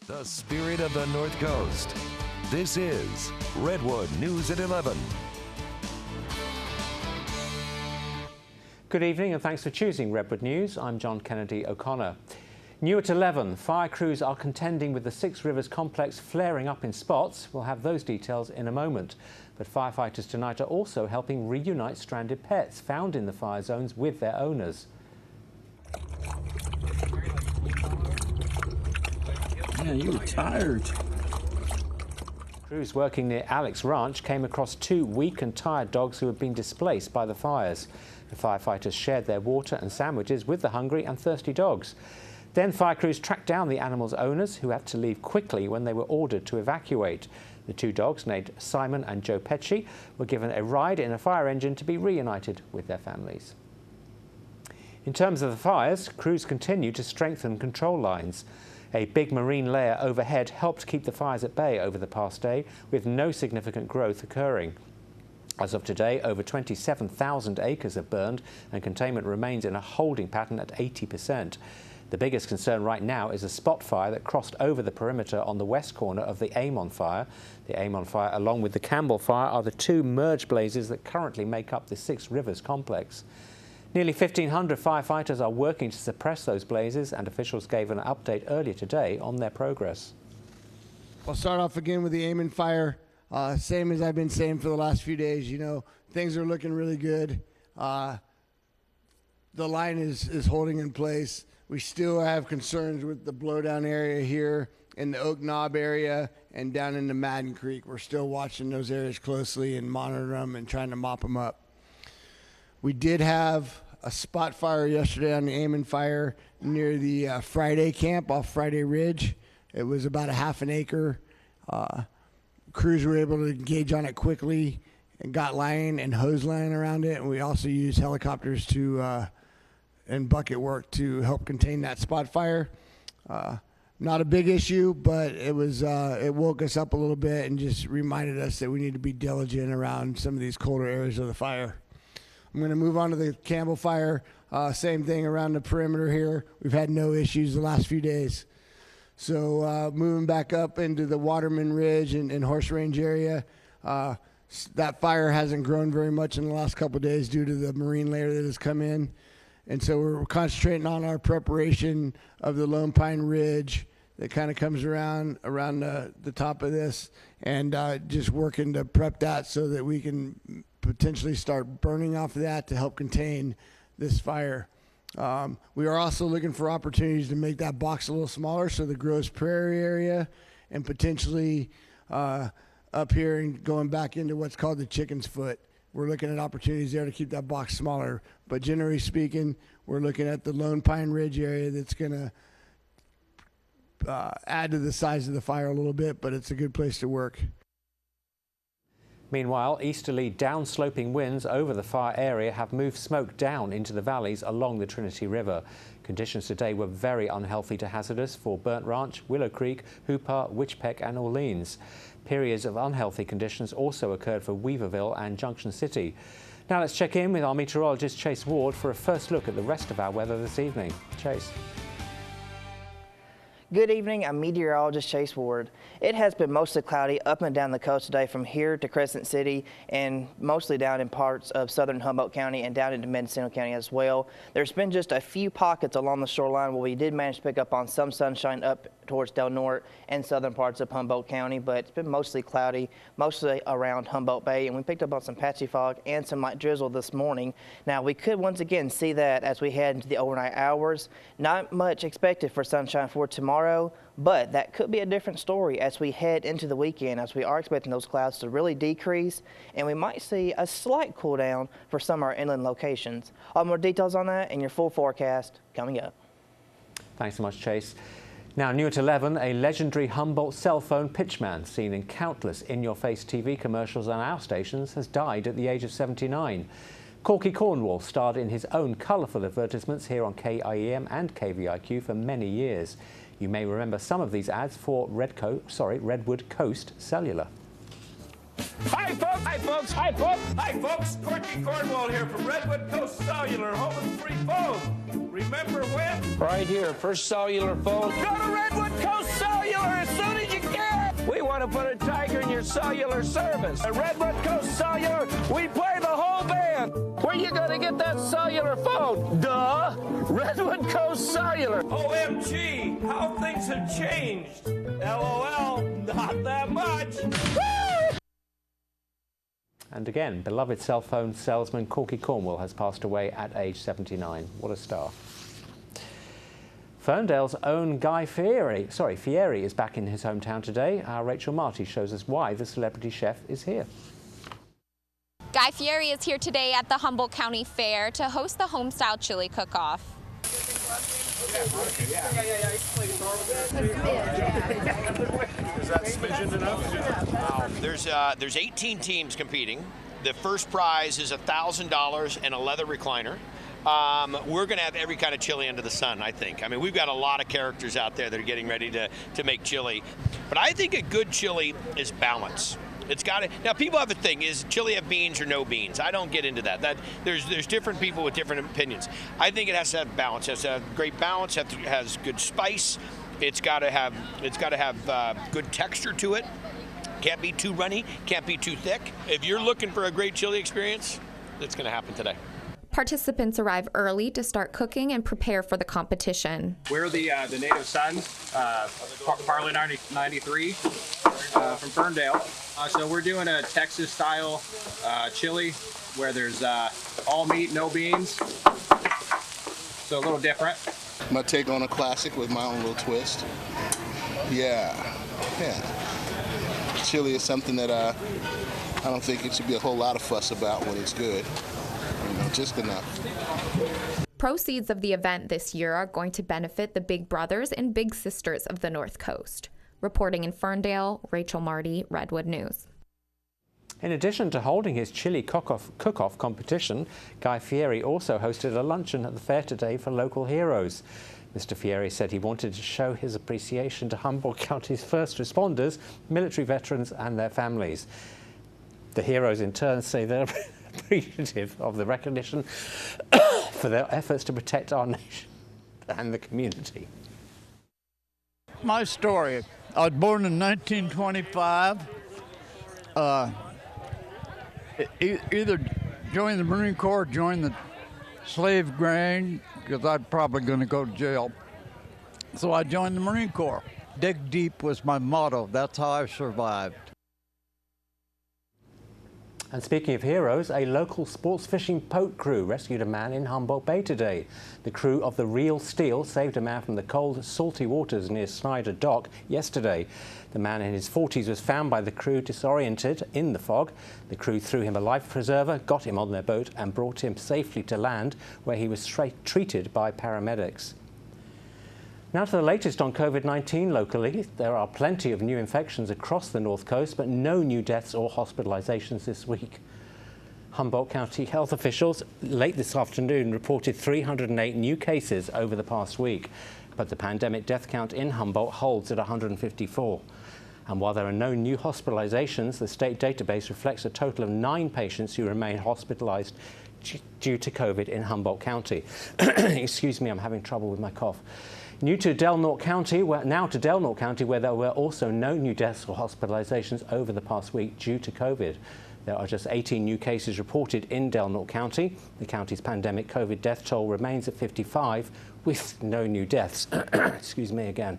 The spirit of the North Coast. This is Redwood News at 11. Good evening and thanks for choosing Redwood News. I'm John Kennedy O'Connor. New at 11, fire crews are contending with the Six Rivers complex flaring up in spots. We'll have those details in a moment. But firefighters tonight are also helping reunite stranded pets found in the fire zones with their owners. Man, you were tired. Crews working near Alex Ranch came across two weak and tired dogs who had been displaced by the fires. The firefighters shared their water and sandwiches with the hungry and thirsty dogs. Then fire crews tracked down the animals' owners, who had to leave quickly when they were ordered to evacuate. The two dogs, named Simon and Joe Pesci, were given a ride in a fire engine to be reunited with their families. In terms of the fires, crews continue to strengthen control lines. A big marine layer overhead helped keep the fires at bay over the past day, with no significant growth occurring. As of today, over 27,000 acres have burned, and containment remains in a holding pattern at 80%. The biggest concern right now is a spot fire that crossed over the perimeter on the west corner of the Amon fire. The Amon fire, along with the Campbell fire, are the two merged blazes that currently make up the Six Rivers complex. Nearly 1,500 firefighters are working to suppress those blazes, and officials gave an update earlier today on their progress. I'll start off again with the Amon fire. Same as I've been saying for the last few days, you know, things are looking really good. The line is holding in place. We still have concerns with the blowdown area here in the Oak Knob area and down in the Madden Creek. We're still watching those areas closely and monitoring them and trying to mop them up. We did have a spot fire yesterday on the Amon fire near the Friday camp off Friday Ridge. It was about a half an acre. Crews were able to engage on it quickly and got line and hose line around it. And we also used helicopters to and bucket work to help contain that spot fire. Not a big issue, but it was it woke us up a little bit and just reminded us that we need to be diligent around some of these colder areas of the fire. I'm going to move on to the Campbell fire. Same thing around the perimeter here. We've had no issues the last few days. So moving back up into the Waterman Ridge and Horse Range area, that fire hasn't grown very much in the last couple of days due to the marine layer that has come in. And so we're concentrating on our preparation of the Lone Pine Ridge that kind of comes around the top of this, and just working to prep that so that we can potentially start burning off of that to help contain this fire. We are also looking for opportunities to make that box a little smaller, so the Groves Prairie area and potentially up here and going back into what's called the Chicken's Foot. We're looking at opportunities there to keep that box smaller. But generally speaking, we're looking at the Lone Pine Ridge area that's going to add to the size of the fire a little bit, but it's a good place to work. Meanwhile, easterly downsloping winds over the fire area have moved smoke down into the valleys along the Trinity River. Conditions today were very unhealthy to hazardous for Burnt Ranch, Willow Creek, Hoopar, Witchpeck and Orleans. Periods of unhealthy conditions also occurred for Weaverville and Junction City. Now let's check in with our meteorologist Chase Ward for a first look at the rest of our weather this evening. Chase. Good evening, I'm meteorologist Chase Ward. It has been mostly cloudy up and down the coast today from here to Crescent City and mostly down in parts of southern Humboldt County and down into Mendocino County as well. There's been just a few pockets along the shoreline where we did manage to pick up on some sunshine up towards Del Norte and southern parts of Humboldt County, but it's been mostly cloudy, mostly around Humboldt Bay, and we picked up on some patchy fog and some light drizzle this morning. Now, we could once again see that as we head into the overnight hours. Not much expected for sunshine for tomorrow, but that could be a different story as we head into the weekend, as we are expecting those clouds to really decrease, and we might see a slight cool down for some of our inland locations. All more details on that and your full forecast coming up. Thanks so much, Chase. Now, new at 11, a legendary Humboldt cell phone pitchman seen in countless in-your-face TV commercials on our stations has died at the age of 79. Corky Cornwall starred in his own colourful advertisements here on KIEM and KVIQ for many years. You may remember some of these ads for Redwood Coast Cellular. Hi folks, hi folks, hi folks, hi folks. Corky Cornwall here from Redwood Coast Cellular, home of the free phone. Remember when? Right here, first cellular phone. Go to Redwood Coast Cellular as soon as you can. We want to put a tiger in your cellular service. At Redwood Coast Cellular, we play the whole band. Where you going to get that cellular phone? Duh, Redwood Coast Cellular. OMG, how things have changed. LOL, not that much. Woo! And again, beloved cell phone salesman Corky Cornwell has passed away at age 79. What a star. Ferndale's own Guy Fieri is back in his hometown today. Rachel Marty shows us why the celebrity chef is here. Guy Fieri is here today at the Humboldt County Fair to host the homestyle chili cook-off. Is that smidgen enough? There's 18 teams competing. The first prize is $1,000 and a leather recliner. We're going to have every kind of chili under the sun, I think. I mean, we've got a lot of characters out there that are getting ready to make chili. But I think a good chili is balance. It's got to. Now, people have a thing: is chili have beans or no beans? I don't get into that. There's different people with different opinions. I think it has to have balance. It has to have great balance. Has good spice. It's got to have good texture to it. Can't be too runny. Can't be too thick. If you're looking for a great chili experience, it's going to happen today. Participants arrive early to start cooking and prepare for the competition. We're the Native Sons, Parley 93 from Ferndale. So we're doing a Texas-style chili where there's all meat, no beans. So a little different. My take on a classic with my own little twist. Yeah. Chili is something that I don't think it should be a whole lot of fuss about when it's good. Just enough. Proceeds of the event this year are going to benefit the Big Brothers and Big Sisters of the North Coast. Reporting in Ferndale, Rachel Marty, Redwood News. In addition to holding his chili cook-off competition, Guy Fieri also hosted a luncheon at the fair today for local heroes. Mr. Fieri said he wanted to show his appreciation to Humboldt County's first responders, military veterans and their families. The heroes in turn say they're appreciative of the recognition for their efforts to protect our nation and the community. My story, I was born in 1925. Either join the Marine Corps or join the slave gang, because I'm probably going to go to jail. So I joined the Marine Corps. Dig deep was my motto. That's how I survived. And speaking of heroes, a local sports fishing boat crew rescued a man in Humboldt Bay today. The crew of the Real Steel saved a man from the cold, salty waters near Snyder Dock yesterday. The man in his 40s was found by the crew disoriented in the fog. The crew threw him a life preserver, got him on their boat and brought him safely to land, where he was treated by paramedics. Now to the latest on COVID-19 locally. There are plenty of new infections across the North Coast, but no new deaths or hospitalizations this week. Humboldt County health officials late this afternoon reported 308 new cases over the past week, but the pandemic death count in Humboldt holds at 154. And while there are no new hospitalizations, the state database reflects a total of 9 patients who remain hospitalized due to COVID in Humboldt County. Excuse me, I'm having trouble with my cough. Now to Del Norte County, where there were also no new deaths or hospitalizations over the past week due to COVID. There are just 18 new cases reported in Del Norte County. The county's pandemic COVID death toll remains at 55 with no new deaths. Excuse me again.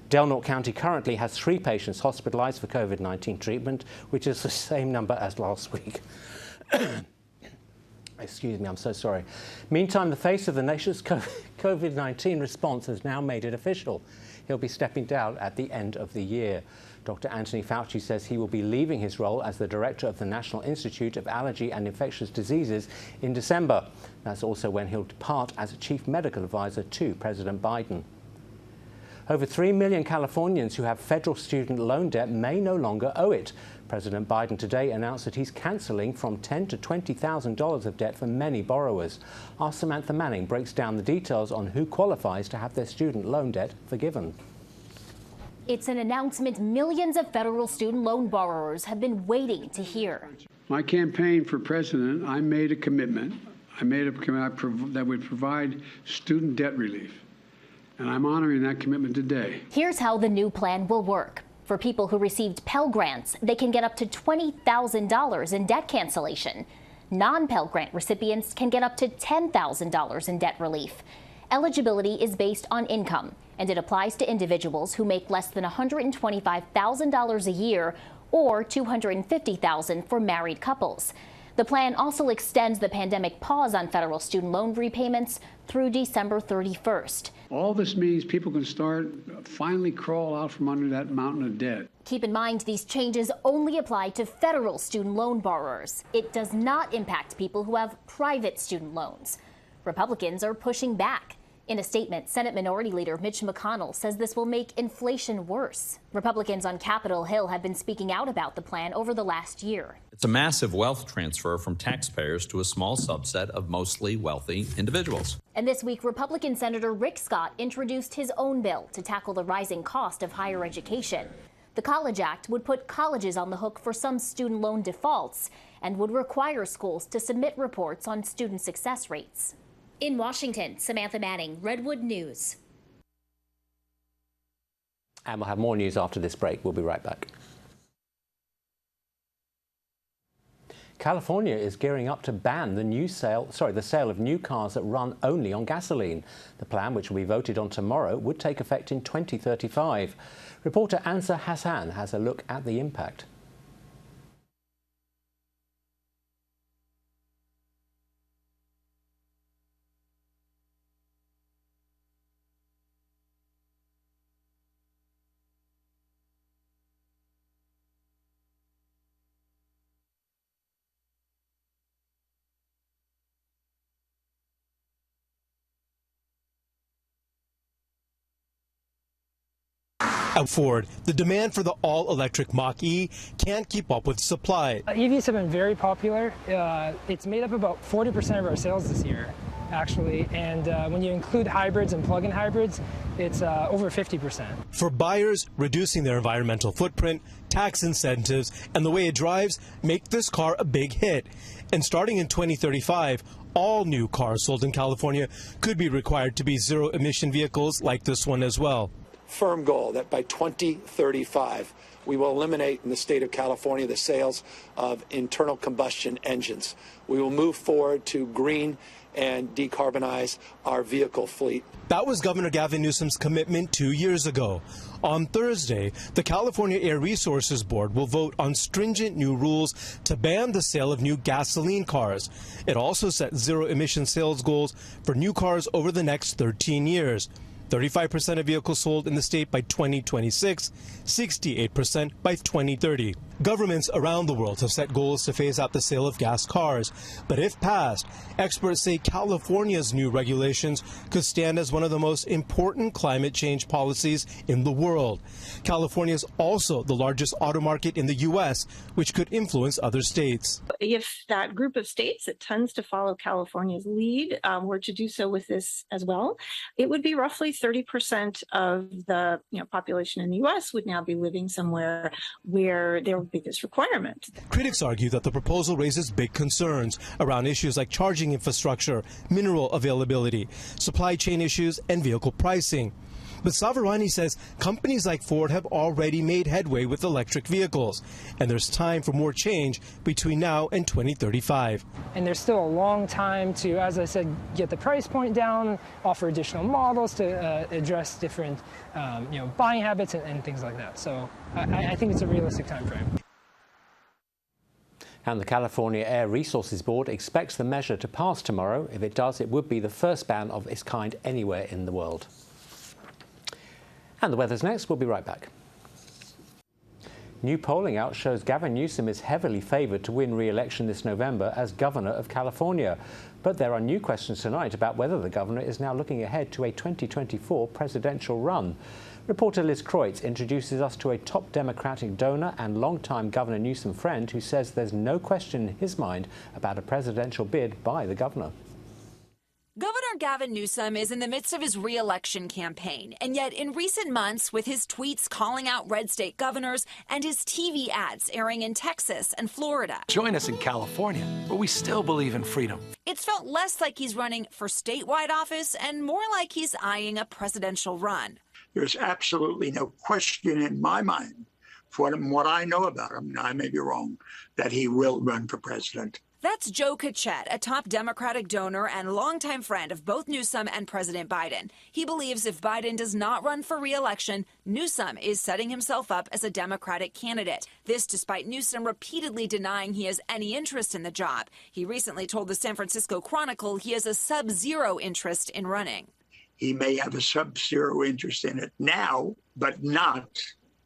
Del Norte County currently has 3 patients hospitalized for COVID-19 treatment, which is the same number as last week. Excuse me, I'm so sorry. Meantime, the face of the nation's COVID-19 response has now made it official. He'll be stepping down at the end of the year. Dr. Anthony Fauci says he will be leaving his role as the director of the National Institute of Allergy and Infectious Diseases in December. That's also when he'll depart as a chief medical advisor to President Biden. Over 3 million Californians who have federal student loan debt may no longer owe it. President Biden today announced that he's cancelling from $10,000 to $20,000 of debt for many borrowers. Our Samantha Manning breaks down the details on who qualifies to have their student loan debt forgiven. It's an announcement millions of federal student loan borrowers have been waiting to hear. My campaign for president, I made a commitment. I made a commitment that would provide student debt relief. and I'm honoring that commitment today. Here's how the new plan will work. For people who received Pell Grants, they can get up to $20,000 in debt cancellation. Non-Pell Grant recipients can get up to $10,000 in debt relief. Eligibility is based on income, and it applies to individuals who make less than $125,000 a year or $250,000 for married couples. The plan also extends the pandemic pause on federal student loan repayments through December 31st. All this means people can finally crawl out from under that mountain of debt. Keep in mind, these changes only apply to federal student loan borrowers. It does not impact people who have private student loans. Republicans are pushing back. In a statement, Senate Minority Leader Mitch McConnell says this will make inflation worse. Republicans on Capitol Hill have been speaking out about the plan over the last year. It's a massive wealth transfer from taxpayers to a small subset of mostly wealthy individuals. And this week, Republican Senator Rick Scott introduced his own bill to tackle the rising cost of higher education. The College Act would put colleges on the hook for some student loan defaults and would require schools to submit reports on student success rates. In Washington, Samantha Manning, Redwood News. And we'll have more news after this break. We'll be right back. California is gearing up to ban the sale of new cars that run only on gasoline. The plan, which will be voted on tomorrow, would take effect in 2035. Reporter Ansa Hassan has a look at the impact. At Ford, the demand for the all-electric Mach-E can't keep up with supply. EVs have been very popular. It's made up about 40% of our sales this year, actually, and when you include hybrids and plug-in hybrids, it's over 50%. For buyers, reducing their environmental footprint, tax incentives, and the way it drives make this car a big hit. And starting in 2035, all new cars sold in California could be required to be zero-emission vehicles like this one as well. Firm goal that by 2035 we will eliminate in the state of California the sales of internal combustion engines. We will move forward to green and decarbonize our vehicle fleet. That was Governor Gavin Newsom's commitment 2 years ago. On Thursday, the California Air Resources Board will vote on stringent new rules to ban the sale of new gasoline cars. It also set zero-emission sales goals for new cars over the next 13 years. 35% of vehicles sold in the state by 2026, 68% by 2030. Governments around the world have set goals to phase out the sale of gas cars. But if passed, experts say California's new regulations could stand as one of the most important climate change policies in the world. California is also the largest auto market in the U.S., which could influence other states. If that group of states that tends to follow California's lead were to do so with this as well, it would be roughly 30% of the population in the U.S. would now be living somewhere where there would be this requirement. Critics argue that the proposal raises big concerns around issues like charging infrastructure, mineral availability, supply chain issues, and vehicle pricing. But Savarani says companies like Ford have already made headway with electric vehicles, and there's time for more change between now and 2035. And there's still a long time to, as I said, get the price point down, offer additional models to address different buying habits and things like that. So I think it's a realistic time frame. And the California Air Resources Board expects the measure to pass tomorrow. If it does, it would be the first ban of its kind anywhere in the world. And the weather's next. We'll be right back. New polling out shows Gavin Newsom is heavily favoured to win re-election this November as governor of California. But there are new questions tonight about whether the governor is now looking ahead to a 2024 presidential run. Reporter Liz Kreutz introduces us to a top Democratic donor and longtime Governor Newsom friend who says there's no question in his mind about a presidential bid by the governor. Governor Gavin Newsom is in the midst of his re-election campaign, and yet in recent months, with his tweets calling out red state governors and his TV ads airing in Texas and Florida. Join us in California, where we still believe in freedom. It's felt less like he's running for statewide office and more like he's eyeing a presidential run. There's absolutely no question in my mind, from what I know about him, I may be wrong, that he will run for president. That's Joe Kachet, a top Democratic donor and longtime friend of both Newsom and President Biden. He believes if Biden does not run for re-election, Newsom is setting himself up as a Democratic candidate. This despite Newsom repeatedly denying he has any interest in the job. He recently told the San Francisco Chronicle he has a sub-zero interest in running. He may have a sub-zero interest in it now, but not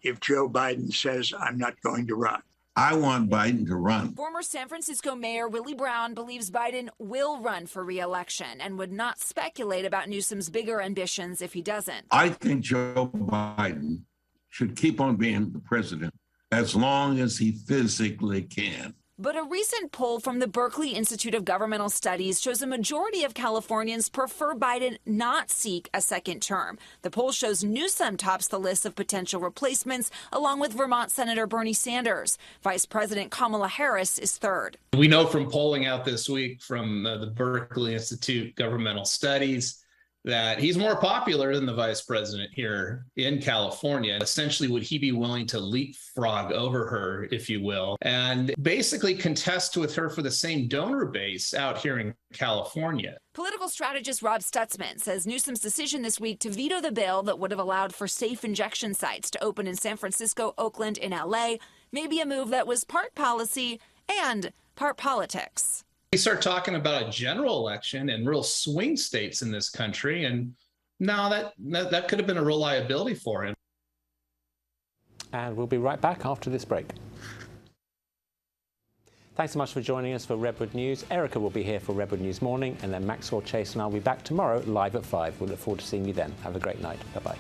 if Joe Biden says, I'm not going to run. I want Biden to run. Former San Francisco Mayor Willie Brown believes Biden will run for re-election and would not speculate about Newsom's bigger ambitions if he doesn't. I think Joe Biden should keep on being the president as long as he physically can. But a recent poll from the Berkeley Institute of Governmental Studies shows a majority of Californians prefer Biden not seek a second term. The poll shows Newsom tops the list of potential replacements, along with Vermont Senator Bernie Sanders. Vice President Kamala Harris is third. We know from polling out this week from the Berkeley Institute Governmental Studies that he's more popular than the vice president here in California. Essentially, would he be willing to leapfrog over her, if you will, and basically contest with her for the same donor base out here in California? Political strategist Rob Stutzman says Newsom's decision this week to veto the bill that would have allowed for safe injection sites to open in San Francisco, Oakland, and LA may be a move that was part policy and part politics. We start talking about a general election and real swing states in this country, and no, that could have been a real liability for him. And we'll be right back after this break. Thanks so much for joining us for Redwood News. Erica will be here for Redwood News Morning, and then Maxwell Chase and I'll be back tomorrow live at 5. We'll look forward to seeing you then. Have a great night. Bye-bye.